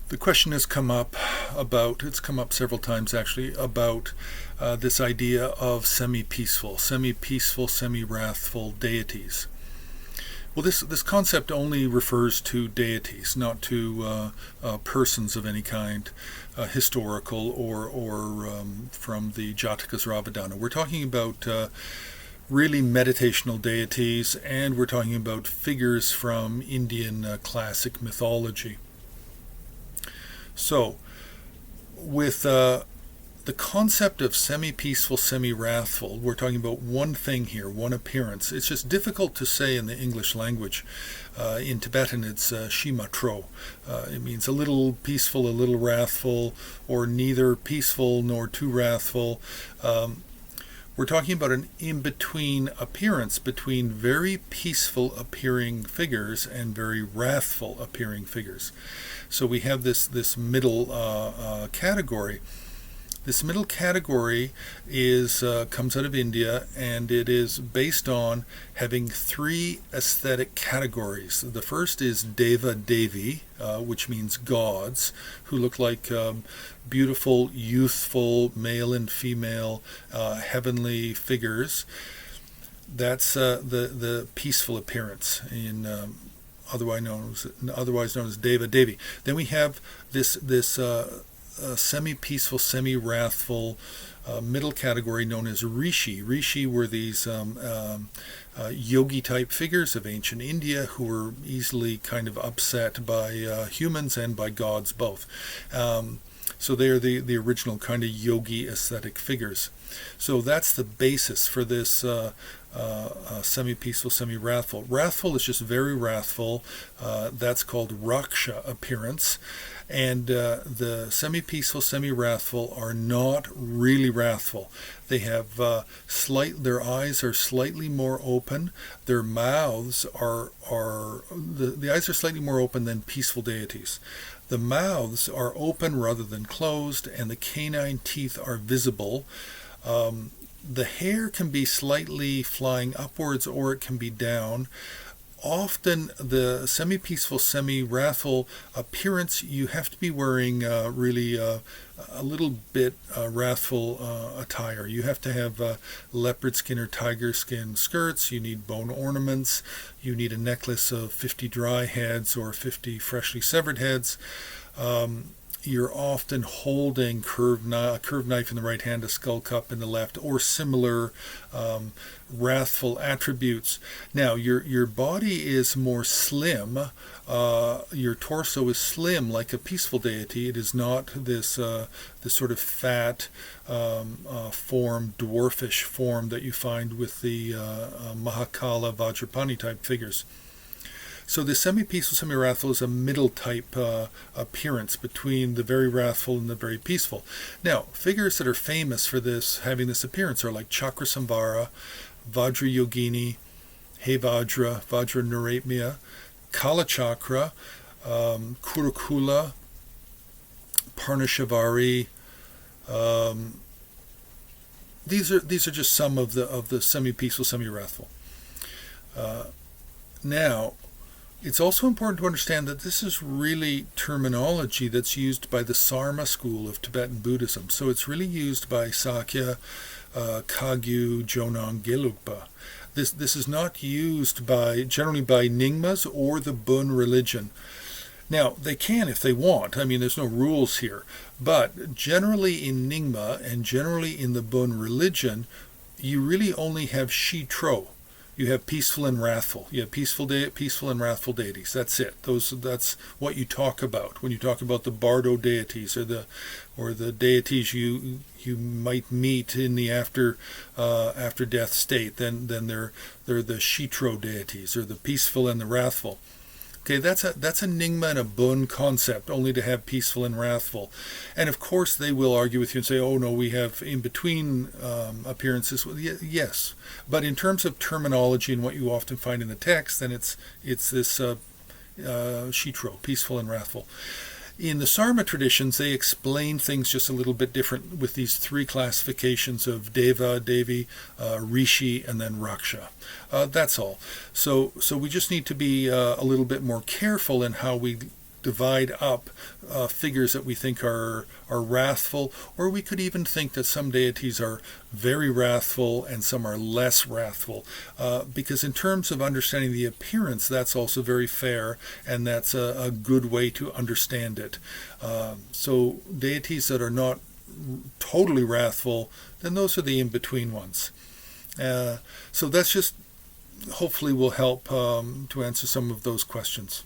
The question has come up it's come up several times actually, about this idea of semi-peaceful, semi-wrathful deities. Well, this concept only refers to deities, not to persons of any kind, historical or from the Jatakas Ravadana. We're talking about really meditational deities, and we're talking about figures from Indian classic mythology. So, with the concept of semi-peaceful, semi-wrathful, we're talking about one thing here, one appearance. It's just difficult to say in the English language. In Tibetan, it's shimatro. It means a little peaceful, a little wrathful, or neither peaceful nor too wrathful. We're talking about an in-between appearance between very peaceful appearing figures and very wrathful appearing figures. So we have this middle category. This middle category comes out of India, and it is based on having three aesthetic categories. The first is Deva, Devi, which means gods, who look like beautiful, youthful, male and female, heavenly figures. That's the peaceful appearance in otherwise known as Deva, Devi. Then we have this semi-peaceful, semi-wrathful middle category known as Rishi. Rishi were these yogi-type figures of ancient India who were easily kind of upset by humans and by gods both. So they are the original kind of yogi ascetic figures. So that's the basis for this semi-peaceful, semi-wrathful. Wrathful is just very wrathful. That's called Raksha appearance. And the semi-peaceful, semi-wrathful are not really wrathful. They have their eyes are slightly more open. Their mouths the eyes are slightly more open than peaceful deities. The mouths are open rather than closed, and the canine teeth are visible. The hair can be slightly flying upwards, or it can be down. Often the semi-peaceful, semi-wrathful appearance, you have to be wearing really a little bit wrathful attire. You have to have leopard skin or tiger skin skirts. You need bone ornaments. You need a necklace of 50 dry heads or 50 freshly severed heads. You're often holding curved knife in the right hand, a skull cup in the left, or similar wrathful attributes. Now, your body is more slim. Your torso is slim, like a peaceful deity. It is not this sort of fat form, dwarfish form that you find with the Mahakala, Vajrapani type figures. So the semi-peaceful, semi-wrathful is a middle type appearance between the very wrathful and the very peaceful. Now, figures that are famous for having this appearance are like Chakrasamvara, Vajra Yogini, He Vajra, Vajra Naratmya, Kala Chakra, Kurukula, Parnashavari. These are just some of the semi-peaceful, semi-wrathful. Now, it's also important to understand that this is really terminology that's used by the Sarma school of Tibetan Buddhism. So it's really used by Sakya, Kagyu, Jonang, Gelugpa. This is not used generally by Nyingmas or the Bön religion. Now, they can if they want. I mean, there's no rules here. But generally in Nyingma and generally in the Bön religion, you really only have Shitro. You have peaceful and wrathful. You have peaceful and wrathful deities. That's it. That's what you talk about when you talk about the Bardo deities or the deities you might meet in the after death state. Then they're the Shitro deities, or the peaceful and the wrathful. Okay, that's a Nyingma and a Bön concept, only to have peaceful and wrathful. And of course they will argue with you and say, oh no, we have in-between appearances. Well, yes, but in terms of terminology and what you often find in the text, then it's this Shitro, peaceful and wrathful. In the Sarma traditions, they explain things just a little bit different with these three classifications of Deva, Devi, Rishi, and then Raksha. That's all. So we just need to be a little bit more careful in how we divide up figures that we think are wrathful, or we could even think that some deities are very wrathful and some are less wrathful. Because in terms of understanding the appearance, that's also very fair, and that's a good way to understand it. So deities that are not totally wrathful, then those are the in-between ones. So that's just hopefully will help to answer some of those questions.